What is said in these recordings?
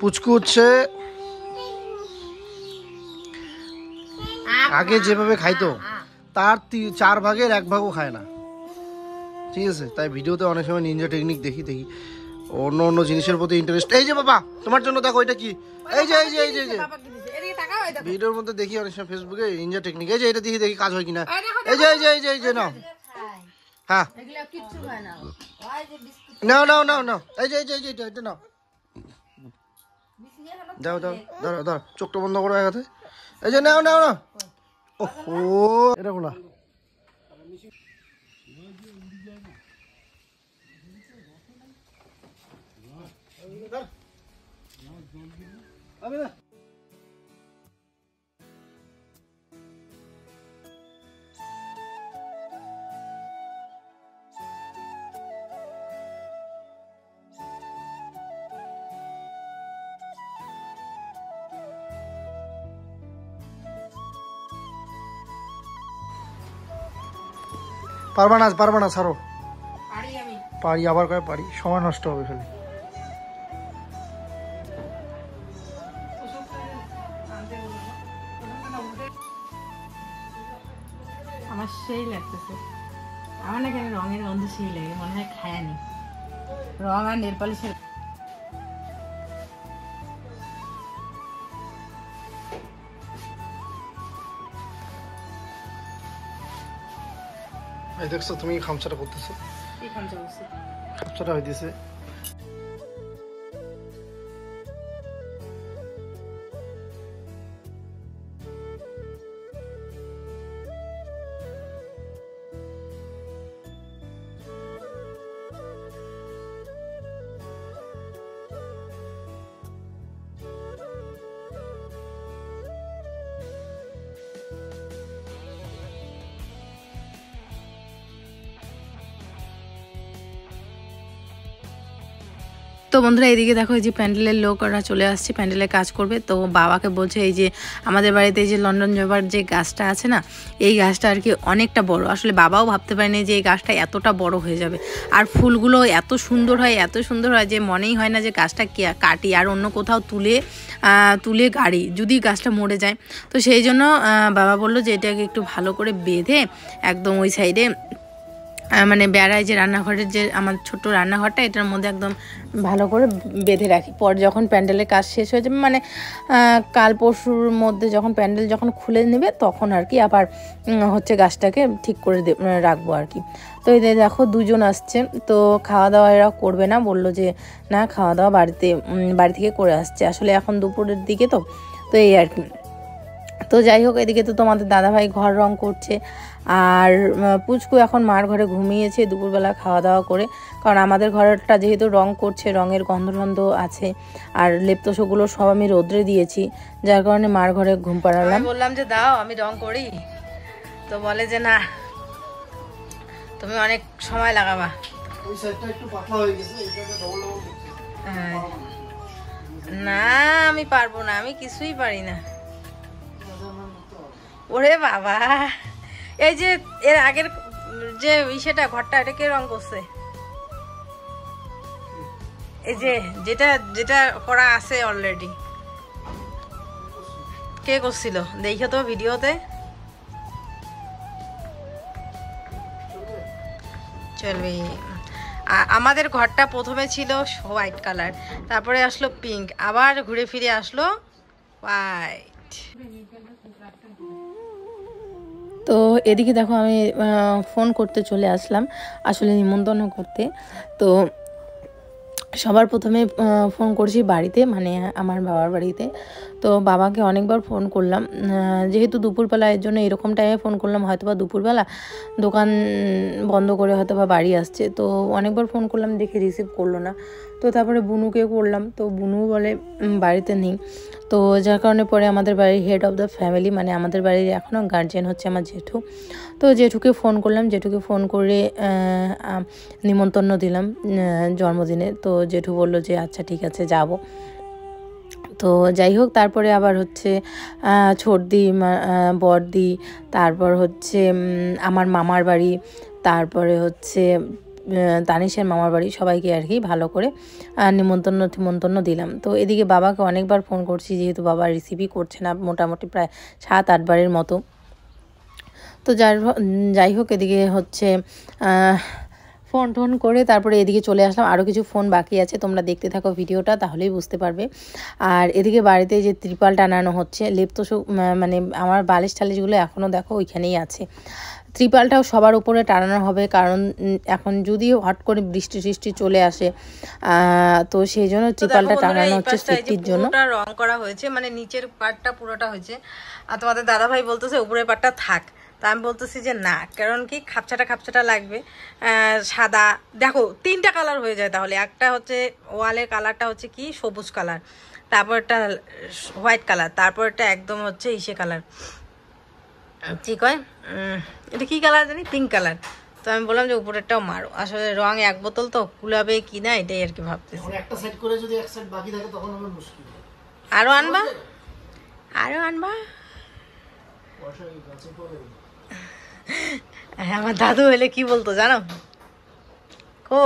পুচকু হচ্ছে আগে যেভাবে খাইতো তার 4 ভাগের 1 ভাগও খায় না, ঠিক আছে? তাই ভিডিওতে অনেক সময় নিনজা টেকনিক দেখি অন্য অন্য জিনিসের প্রতি ইন্টারেস্ট। এই যে বাবা তোমার জন্য দেখো এটা কি, এই যে এই যে এই যে ভিডিওর মধ্যে দেখি অনেক সময় ফেসবুকে নিনজা টেকনিক। এই যে এটা দেখি কাজ হয় কিনা। এই যে এই যে এই যে এই যে নাও, হ্যাঁ নাও নাও নাও নাও, এই যে এই যে এই যে এটা নাও, দাও দাও দাও দাও, চোখটা বন্ধ করো একাতে। এই যে নাও নাও নাও। ওহো এটা বলা পারবা না ছাড়ো। পারি আবার কয় পারি, সময় নষ্ট হবে খালি। আমার সেই লাগতেছে, আমার না কেন রঙের গন্ধ সেই লাগে, মনে হয় খায়নি রং আর নেল পলিশের। এই দেখছো তুমি খামচাটা করতেছো, কি খামচা করছে? খামচাটা হইতেছে। তো বন্ধুরা এদিকে দেখো এই যে প্যান্ডেলের লোকরা চলে আসছে, প্যান্ডেলের কাজ করবে। তো বাবাকে বলছে এই যে আমাদের বাড়িতে এই যে লন্ডন জবার যে গাছটা আছে না, এই গাছটা আর কি অনেকটা বড়। আসলে বাবাও ভাবতে পারেনি যে এই গাছটা এতটা বড় হয়ে যাবে, আর ফুলগুলো এত সুন্দর হয় যে মনেই হয় না যে গাছটা কাটি আর অন্য কোথাও তুলে গাড়ি যদি গাছটা মরে যায়। তো সেই জন্য বাবা বললো যে এটাকে একটু ভালো করে বেঁধে একদম ওই সাইডে মানে বেড়ায় যে রান্নাঘরের যে আমার ছোট্ট রান্নাঘরটা, এটার মধ্যে একদম ভালো করে বেঁধে রাখি। পর যখন প্যান্ডেলের কাজ শেষ হয়ে যাবে, মানে কাল পরশুর মধ্যে যখন প্যান্ডেল যখন খুলে নেবে তখন আর কি আবার হচ্ছে গাছটাকে ঠিক করে রাখবো আর কি। তো এই দেখো দুজন আসছে, তো খাওয়া দাওয়া এরা করবে না, বললো যে না খাওয়া দাওয়া বাড়ি থেকে করে আসছে। আসলে এখন দুপুরের দিকে তো এই আর কি। তো যাই হোক এদিকে তো তোমাদের দাদাভাই ঘর রং করছে, আর পুচকু এখন মার ঘরে ঘুমিয়েছে দুপুরবেলা খাওয়া দাওয়া করে। কারণ আমাদের ঘরটা যেহেতু রং করছে, রঙের গন্ধ আছে, আর লেপতোষগুলো সব আমি রোদ্রে দিয়েছি, যার কারণে মার ঘরে ঘুম পাড়ালাম। বললাম যে দাও আমি রং করি, তো বলে যে না তুমি অনেক সময় লাগাবা। না আমি পারবো না, আমি কিছুই পারি না। ওরে বাবা, এই যে এর আগের যে সেটা ঘরটা, এটা কে রং করছে? এই যে যেটা করা আছে অলরেডি, কে করছিল দেখো তো ভিডিওতে। চলবে। আমাদের ঘরটা প্রথমে ছিল হোয়াইট কালার, তারপরে আসলো পিঙ্ক, আবার ঘুরে ফিরে আসলো হোয়াইট। তো এদিকে দেখো আমি ফোন করতে চলে আসলাম আসলে নিমন্ত্রণ করতে। তো সবার প্রথমে ফোন করছি বাড়িতে, মানে আমার বাবার বাড়িতে। তো বাবাকে অনেকবার ফোন করলাম, যেহেতু দুপুরবেলা, এর জন্য এরকম টাইমে ফোন করলাম, হয়তো বা দুপুরবেলা দোকান বন্ধ করে হয়তো বা বাড়ি আসছে। তো অনেকবার ফোন করলাম, দেখে রিসিভ করলো না। তো তারপরে বুনুকে করলাম, তো বুনু বলে বাড়িতে নেই। তো যার কারণে পরে আমাদের বাড়ির হেড অফ দ্য ফ্যামিলি, মানে আমাদের বাড়ির এখনও গার্জিয়ান হচ্ছে আমার জেঠু। তো জেঠুকে ফোন করলাম, জেঠুকে ফোন করে নিমন্ত্রণ দিলাম জন্মদিনে। তো জেঠু বললো যে আচ্ছা ঠিক আছে যাব। তো যাই হোক, তারপরে আবার হচ্ছে ছোটদি, বড়দি, তারপর হচ্ছে আমার মামার বাড়ি, তারপরে হচ্ছে তানিশের মামার বাড়ি, সবাইকে আর কি ভালো করে নিমন্ত্রণ দিলাম। তো এদিকে বাবাকে অনেকবার ফোন করছি, যেহেতু বাবা রিসিভই করছে না, মোটামুটি প্রায় 7-8 বারের মতো। তো যাই হোক, এদিকে হচ্ছে ফোন টোন করে তারপরে এদিকে চলে আসলাম। আরও কিছু ফোন বাকি আছে, তোমরা দেখতে থাকো ভিডিওটা, তাহলেই বুঝতে পারবে। আর এদিকে বাড়িতে যে ত্রিপাল টানানো হচ্ছে, লেপ তো মানে আমার বালিশ টালিশগুলো এখনও দেখো ওইখানেই আছে। ত্রিপালটাও সবার উপরে টানানো হবে, কারণ এখন যদি হট করে বৃষ্টি টৃষ্টি চলে আসে, তো সেই জন্য ত্রিপালটা টানানো হচ্ছে সেফটির জন্য। রং করা হয়েছে, মানে নিচের পার্টটা পুরোটা হয়েছে। আর তোমাদের দাদাভাই বলতেছে উপরের পার্টটা থাক। তা আমি বলতেছি যে না, কারণ কি খাপছাটা লাগবে সাদা। দেখো 3টা কালার হয়ে যায় তাহলে। একটা হচ্ছে ওয়ালের কালারটা হচ্ছে কি সবুজ কালার, তারপরটা হোয়াইট কালার, তারপরটা একদম হচ্ছে ইসে কালার, ঠিক হয় এটা কি কালার জানি, পিঙ্ক কালার। তো আমি বললাম যে উপরেরটাও মারো, আসলে রং এক বোতল তো কুলাবে কি না এটাই আর কি ভাবতেছি। একটা সেট করে যদি এক সেট বাকি থাকে তখন হবে মুশকিল। আরো আনবা আমার দাদু হলে কি বলতো জানো? কো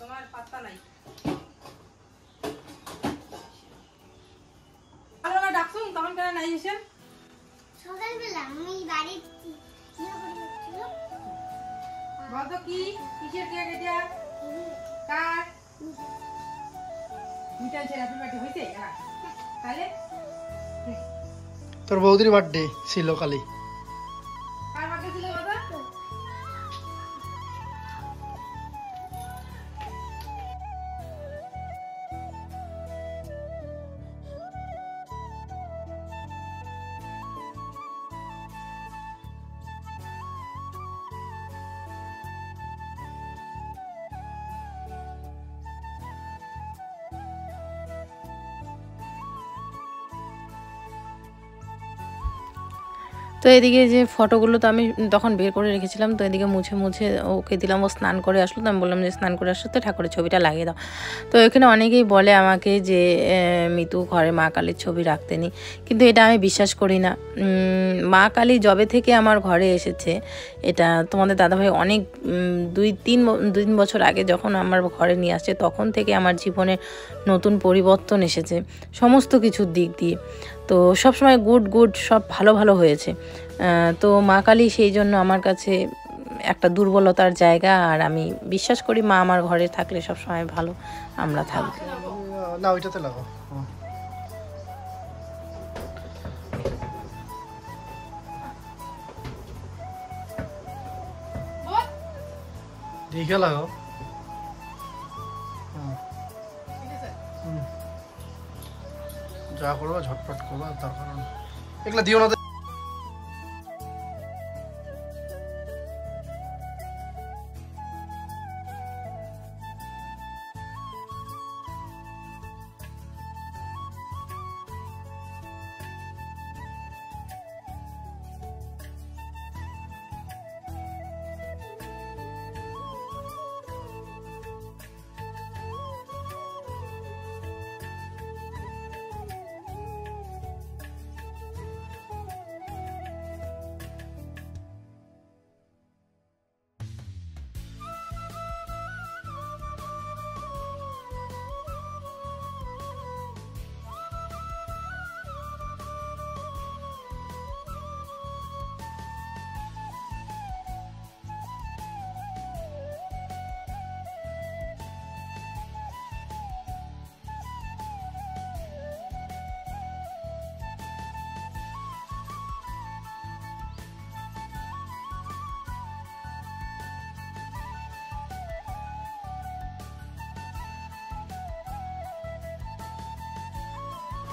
তোমার পাত্তা নাই। ডাকছুন তখন কেন নাই এসে? সকালবেলা আমি বাড়ি বলতো কি কিসের কেক এটা? কার মিটান ছেলে হ্যাপি বার্থডে হইছে? তাহলে তোর বৌদির বার্থডে ছিল কালি। কার বার্থডে ছিল বাবা? তো এদিকে যে ফটোগুলো তো আমি তখন বের করে রেখেছিলাম, তো এদিকে মুছে ওকে দিলাম। ও স্নান করে আসলো, তো আমি বললাম যে স্নান করে আসলো তো ঠাকুরের ছবিটা লাগিয়ে দাও। তো এখানে অনেকেই বলে আমাকে যে মিতু ঘরে মা কালীর ছবি রাখতে নি, কিন্তু এটা আমি বিশ্বাস করি না। মা কালী যবে থেকে আমার ঘরে এসেছে, এটা তোমাদের দাদাভাই অনেক 2-3 বছর আগে যখন আমার ঘরে নিয়ে আসছে, তখন থেকে আমার জীবনে নতুন পরিবর্তন এসেছে সমস্ত কিছুর দিক দিয়ে। তো সবসময় গুড সব ভালো হয়েছে। তো মা কালী সেই জন্য আমার কাছে একটা দুর্বলতার জায়গা, আর আমি বিশ্বাস করি মা আমার ঘরে থাকলে সবসময় ভালো আমরা থাকবো। না ওইটাতে লাগাও, দেখে লাগাও। যা করবা ঝটপট করবা, তার কারণ এগুলা দিও না।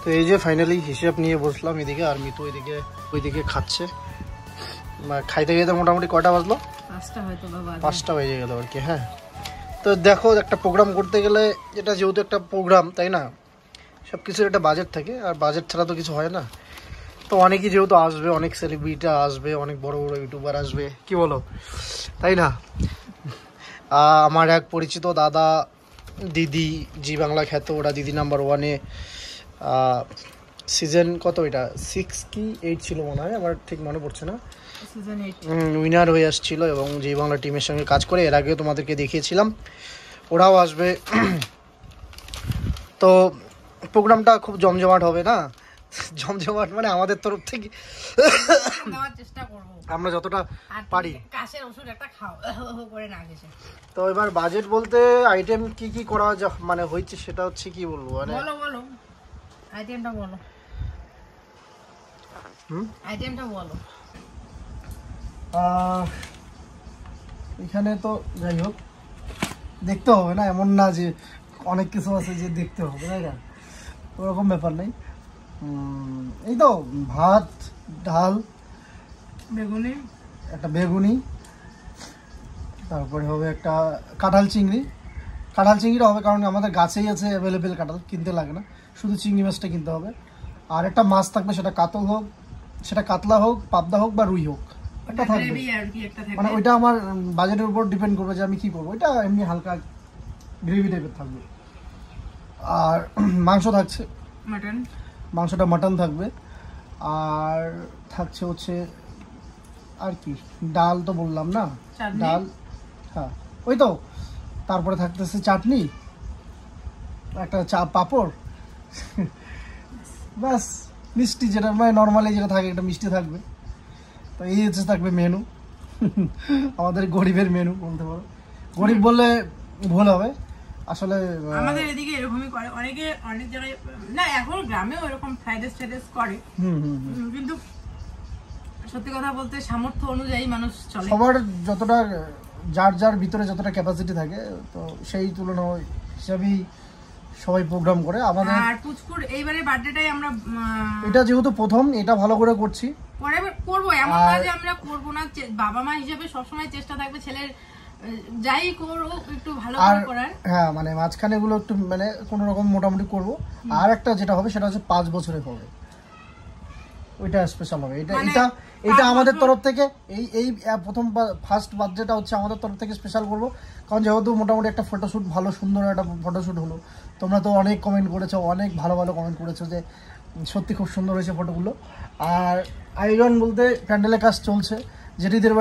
তো এই যে ফাইনালি হিসাব নিয়ে বসলাম এদিকে, আর মিতু ওইদিকে খাচ্ছে। খাইতে খাইতে মোটামুটি কয়টা বাজলো? 5টা হয়তো বাবা, 5টা বেজে গেল আর কি। হ্যাঁ, তো দেখো একটা প্রোগ্রাম করতে গেলে, এটা যেহেতু একটা প্রোগ্রাম তাই না, সব কিছুর একটা বাজেট থাকে, আর বাজেট ছাড়া তো কিছু হয় না। তো অনেকেই যেহেতু আসবে, অনেক সেলিব্রিটি আসবে, অনেক বড় বড় ইউটিউবার আসবে, কি বলো তাই না? আমার এক পরিচিত দাদা দিদি, জি বাংলা খ্যাত, ওরা দিদি নাম্বার 1-এ সিজন কত, এটা 6 কি 8 ছিল মনে হয়, আমার ঠিক মনে পড়ছে না, সিজন 8 উইনার হয়ে আসছিল এবং জি বাংলা টিমের সঙ্গে কাজ করে এর আগেও তোমাদেরকে দেখিয়েছিলাম, ওরাও আসবে। তো প্রোগ্রামটা খুব জমজমাট হবে না? জমজমাট মানে আমাদের তরফ থেকে দেওয়ার চেষ্টা করব, আমরা যতটা পারি। কাশের ওষুধ একটা খাও করে না গেছে। তো এবার বাজেট বলতে আইটেম কি কি করা মানে হয়েছে সেটা হচ্ছে কি বলবো, মানে বলো আইটেমটা বলো। আইটেমটা বলো। এখানে তো যাই হোক দেখতে হবে না, এমন না যে অনেক কিছু আছে যে দেখতে হবে, তাই না? ওরকম ব্যাপার নেই। এই তো ভাত, ডাল, একটা বেগুনি, তারপরে হবে একটা কাঁঠাল চিংড়ি হবে, কারণ আমাদের গাছেই আছে অ্যাভেলেবেল কাঁঠাল, কিনতে লাগে না, শুধু চিংড়ি মাছটা কিনতে হবে। আর একটা মাছ থাকবে, সেটা কাতল হোক, সেটা কাতলা হোক, পাবদা হোক বা রুই হোক, একটা থাকবে। মানে ওইটা আমার বাজেটের উপর ডিপেন্ড করবে যে আমি কি করবো। ওইটা এমনি হালকা গ্রেভি টাইপের থাকবে। আর মাংস থাকছে, মাংসটা মাটন থাকবে। আর থাকছে হচ্ছে আর কি, ডাল তো বললাম না, ডাল, হ্যাঁ ওই তো। তারপরে থাকতেছে চাটনি, একটা পাঁপড়, ব্যাস। মিষ্টি যেটা মানে নর্মালি যেটা থাকে, একটা মিষ্টি থাকবে। তো এই হচ্ছে থাকবে মেনু, আমাদের গরিবের মেনু বলতে পারো। গরিব বললে ভুল হবে, আসলে আমাদের এদিকে এরকমই করে অনেকে, অনেক জায়গায় না, এখন গ্রামেও এরকম ফ্রাইড রাইস করে, কিন্তু সত্যি কথা বলতে সামর্থ্য অনুযায়ী মানুষ চলে। সবার যতটা, যার ভিতরে যতটা ক্যাপাসিটি থাকে, তো সেই তুলনা হিসাবেই সবাই প্রোগ্রাম করে। আমাদের আর পুচকুর এইবারে বার্থডেটাই আমরা, এটা যেহেতু প্রথম, এটা ভালো করে করছি, পরে করবো, এমন না যে আমরা করবো না। বাবা মা হিসেবে সবসময় চেষ্টা থাকবে ছেলের যাই করো একটু ভালো করে করার। হ্যাঁ, মানে মাঝখানে গুলো একটু মানে কোনো রকম মোটামুটি করবো। আর একটা যেটা হবে সেটা হচ্ছে 5 বছরের হবে, ওইটা স্পেশাল হবে। এটা আমাদের তরফ থেকে এই প্রথম ফার্স্ট বার্থডেটা হচ্ছে আমাদের তরফ থেকে স্পেশাল করবো। কারণ যেহেতু মোটামুটি একটা ফটোশ্যুট, ভালো সুন্দর একটা ফটোশ্যুট হলো, তোমরা তো অনেক কমেন্ট করেছো, অনেক ভালো ভালো কমেন্ট করেছো যে সত্যি খুব সুন্দর হয়েছে ফটোগুলো। আর আয়োজন বলতে প্যান্ডেলের কাজ চলছে, জেঠিদের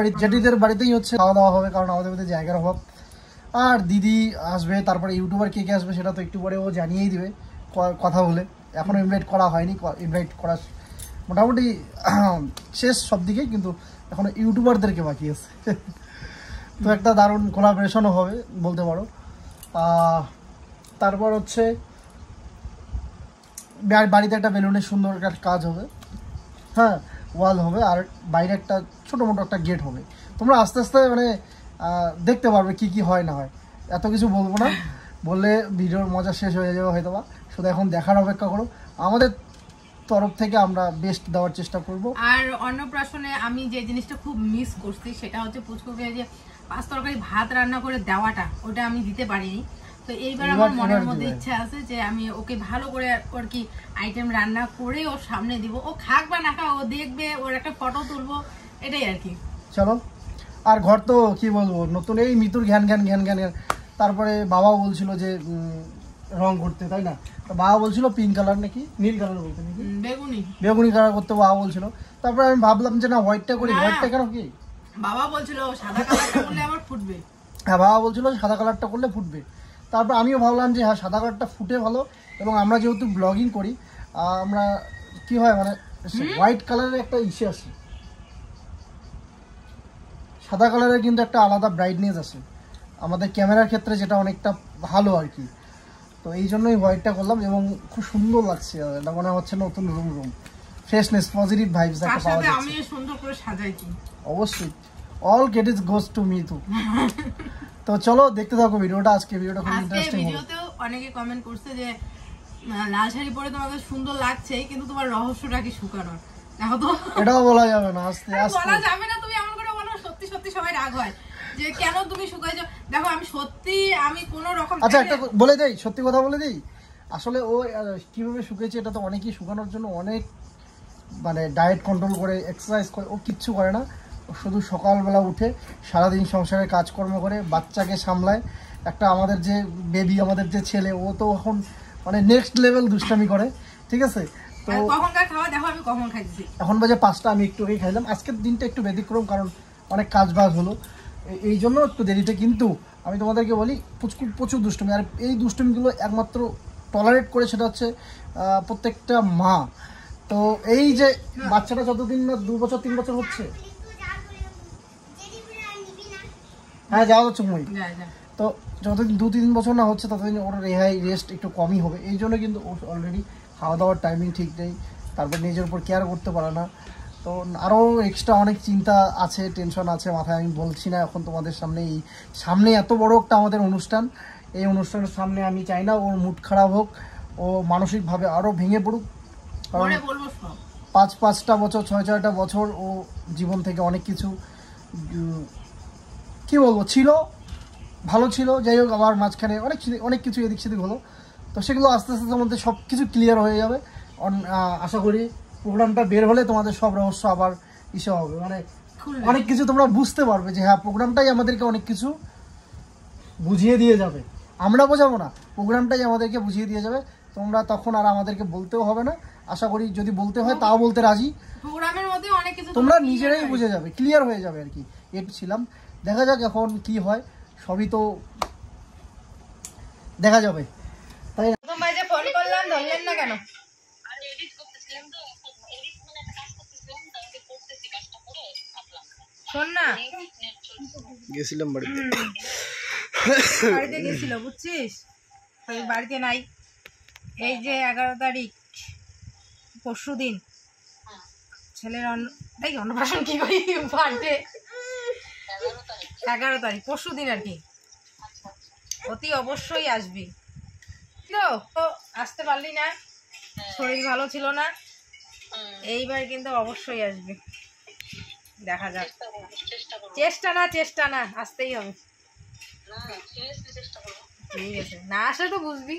বাড়িতেই হচ্ছে, খাওয়া দাওয়া হবে, কারণ আমাদের মধ্যে জায়গার অভাব। আর দিদি আসবে, তারপরে ইউটিউবার কে কে আসবে সেটা তো একটু পরে ও জানিয়েই দিবে কথা বলে। এখনও ইনভাইট করা হয়নি, ইনভাইট করা মোটামুটি শেষ সব দিকে, কিন্তু এখন ইউটিউবারদেরকে বাকি আছে। তো একটা দারুণ কোলাবোরেশনও হবে বলতে পারো। তারপর হচ্ছে বাড়িতে একটা বেলুনের সুন্দর একটা কাজ হবে, হ্যাঁ, ওয়াল হবে, আর বাইরে একটা ছোটো মোটো একটা গেট হবে। তোমরা আস্তে আস্তে মানে দেখতে পারবে কি কি হয় না হয়। এত কিছু বলবো না, বললে ভিডিওর মজা শেষ হয়ে যাবে হয়তো বা। শুধু এখন দেখার অপেক্ষা করো, আমাদের তরফ থেকে আমরা বেস্ট দেওয়ার চেষ্টা করব। আর অন্নপ্রাশনে আমি যে জিনিসটা খুব মিস করছি সেটা হচ্ছে পুচকুকে যে 5 তরকারি ভাত রান্না করে দেওয়াটা, ওটা আমি দিতে পারিনি। তো এইবার আমার মনের মধ্যে ইচ্ছা আছে যে আমি ওকে ভালো করে আর কি আইটেম রান্না করে ওর সামনে দিব, ও খাক বা না খাক, ও দেখবে, ওর একটা ফটো তুলবো, এটাই আর কি। চলো, আর ঘর তো কি বলবো, নতুন এই মিতুর ঘ্যান। তারপরে বাবাও বলছিল যে রং করতে, তাই না? বাবা বলছিল পিঙ্ক কালার নাকি নীল কালার বলতে নাকি বেগুনি কালার করতে বাবা বলছিল। তারপরে আমি ভাবলাম যে না, হোয়াইটটা করি। হোয়াইটটা কেন, কি বাবা বলছিল সাদা কালারটা করলে আবার ফুটবে। হ্যাঁ, বাবা বলছিল সাদা কালারটা করলে ফুটবে। তারপর আমিও ভাবলাম যে হ্যাঁ, সাদা কালারটা ফুটে ভালো। এবং আমরা যেহেতু ব্লগিং করি, আমরা কি হয় মানে হোয়াইট কালারের একটা ইসে আসে, সাদা কালারের কিন্তু একটা আলাদা ব্রাইটনেস আসে আমাদের ক্যামেরার ক্ষেত্রে, যেটা অনেকটা ভালো আর কি। তো এই জন্যই হোয়াইটটা করলাম এবং খুব সুন্দর লাগছে। এটা মনে হচ্ছে নতুন রুম, ফ্রেশনেস, পজিটিভ ভাইবস একটা পাওয়া যাচ্ছে। আমি সুন্দর করে সাজাইছি অবশ্যই, all credits goes to me two. তো চলো দেখতে থাকো ভিডিওটা। আজকে ভিডিওটা খুব ইন্টারেস্টিং হবে। ভিডিওতেও অনেকে কমেন্ট করছে যে লাল শাড়ি পরে তোমাকে সুন্দর লাগছেই, কিন্তু তোমার রহস্যটা কি শুকানোর দেখো তো। এটাও বলা যাবে না, আস্তে আস্তে বলা যাবে না, তুমি এমন করে বলো সত্যি সত্যি সবাই রাগ হয় যে কেন তুমি শুকাইছো। দেখো আমি সত্যি আমি কোনো রকম আচ্ছা একটা বলে দেই, সত্যি কথা বলে দিই, আসলে ও কিভাবে শুকেছে এটা তো অনেকেই শুকানোর জন্য অনেক মানে ডায়েট কন্ট্রোল করে, এক্সারসাইজ করে, ও কিচ্ছু করে না। ও শুধু সকালবেলা উঠে সারাদিন সংসারের কাজকর্ম করে, বাচ্চাকে সামলায়। একটা আমাদের যে বেবি, আমাদের যে ছেলে, ও তো এখন মানে নেক্সট লেভেল দুষ্টামি করে, ঠিক আছে? তো কখনকার খাওয়া দেখো আমি কখন খাইছি, এখন বাজে 5টা, আমি একটু আগেই খাইলাম। আজকের দিনটা একটু ব্যতিক্রম, কারণ অনেক কাজ বাজ হলো, এই জন্য একটু দেরিতে। কিন্তু আমি তোমাদেরকে বলি প্রচুর দুষ্টুমি, আর এই দুষ্টুমিগুলো একমাত্র টলারেট করে সেটা হচ্ছে প্রত্যেকটা মা। তো এই যে বাচ্চাটা যতদিন না 2 বছর 3 বছর হচ্ছে, হ্যাঁ যাওয়া যাচ্ছে মই, তো যতদিন 2-3 বছর না হচ্ছে ততদিন ওর রেস্ট একটু কমই হবে। এই জন্য কিন্তু ওর অলরেডি খাওয়া দাওয়ার টাইমিং ঠিক নেই, তারপর নিজের উপর কেয়ার করতে পারে না। তো আরও এক্সট্রা অনেক চিন্তা আছে, টেনশন আছে মাথায়, আমি বলছি না এখন তোমাদের সামনে। এই সামনে এত বড় একটা আমাদের অনুষ্ঠান, এই অনুষ্ঠানের সামনে আমি চাই না ওর মুড খারাপ হোক, ও মানসিকভাবে আরও ভেঙে পড়ুক। কারণ 5-5টা বছর 6-6টা বছর ও জীবন থেকে অনেক কিছু কি বলবো ছিল, ভালো ছিল, যাই হোক আবার মাঝখানে অনেক কিছু এদিক সেদিক হলো। তো সেগুলো আস্তে আস্তে তোমাদের সব কিছু ক্লিয়ার হয়ে যাবে। আশা করি প্রোগ্রামটা বের হলে তোমাদের সব রহস্য আবার ইসে হবে, মানে অনেক কিছু তোমরা বুঝতে পারবে যে হ্যাঁ প্রোগ্রামটাই আমাদেরকে অনেক কিছু বুঝিয়ে দিয়ে যাবে। আমরা বোঝাবো না, প্রোগ্রামটাই আমাদেরকে বুঝিয়ে দিয়ে যাবে। তোমরা তখন আর আমাদেরকে বলতেও হবে না, আশা করি। যদি বলতে হয় তাও বলতে রাজি, প্রোগ্রামের মধ্যে অনেক কিছু তোমরা নিজেরাই বুঝে যাবে, ক্লিয়ার হয়ে যাবে আর কি। একটু ছিলাম, দেখা যাক এখন কি হয়, সবই তো দেখা যাবে। তাই প্রথম ভাই যে ফোন করলাম ধরলেন না কেন? শোন না, গেছিলাম বাড়িতে, বাড়িতে গেছিল বুঝছিস, বাড়িতে নাই। এই যে 11 তারিখ পরশু দিন ছেলের অন্নপ্রাশন কি করি, বার্থডে 11 তারিখ পরশু দিন আর কি। অতি অবশ্যই আসবি। তো আসতে পারলি না, শরীর ভালো ছিল না, এইবার কিন্তু অবশ্যই আসবি। দেখা যাক, চেষ্টা না আসতেই হবে। ঠিক আছে, না আসলে তো বুঝবি।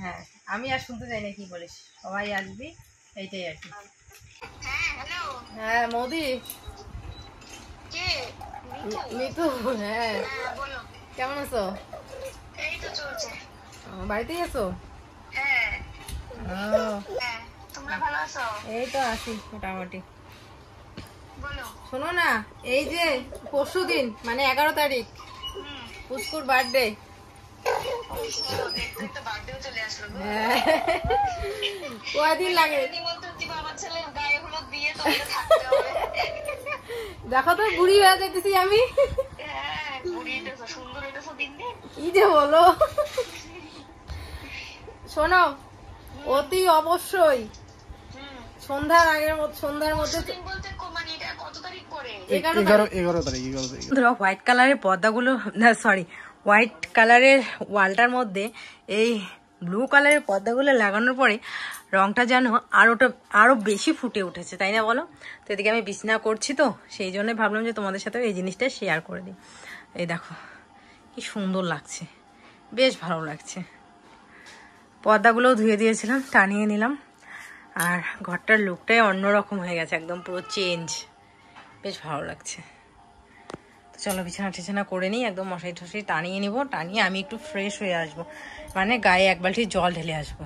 হ্যাঁ আমি আর শুনতে চাই না কি বলিস, সবাই আসবি, এইটাই আর কি। হ্যাঁ মোদি, মিতু, হ্যাঁ কেমন আছো? বাড়িতেই আছো? এই তো আছি মোটামুটি। শোনো না, এই যে পরশু দিন মানে 11 তারিখ পুষ্কুর বার্থডে। কয়দিন লাগে দেখো তো, বুড়ি হয়ে যেতেছি আমি। কি যে বলো, শোনো অতি অবশ্যই সন্ধ্যার মধ্যে 11 তারিখ। ধরো হোয়াইট কালারের পর্দাগুলো, না সরি, হোয়াইট কালারের ওয়ালটার মধ্যে এই ব্লু কালারের পর্দাগুলো লাগানোর পরে রংটা যেন আরো বেশি ফুটে উঠেছে, তাই না বলো? তো এদিকে আমি বিছানা করছি, তো সেই জন্য ভাবলাম যে তোমাদের সাথে এই জিনিসটা শেয়ার করে দিই। এই দেখো কি সুন্দর লাগছে, বেশ ভালো লাগছে। পর্দাগুলোও ধুয়ে দিয়েছিলাম, টানিয়ে নিলাম, আর ঘরটার লুকটাই অন্যরকম হয়ে গেছে, একদম পুরো চেঞ্জ, বেশ ভালো লাগছে। তো চলো বিছানা করে নিই, একদম মশারি টশারি টানিয়ে নিব, টানিয়ে আমি একটু ফ্রেশ হয়ে আসবো, মানে গায়ে 1 বালতি জল ঢেলে আসবো।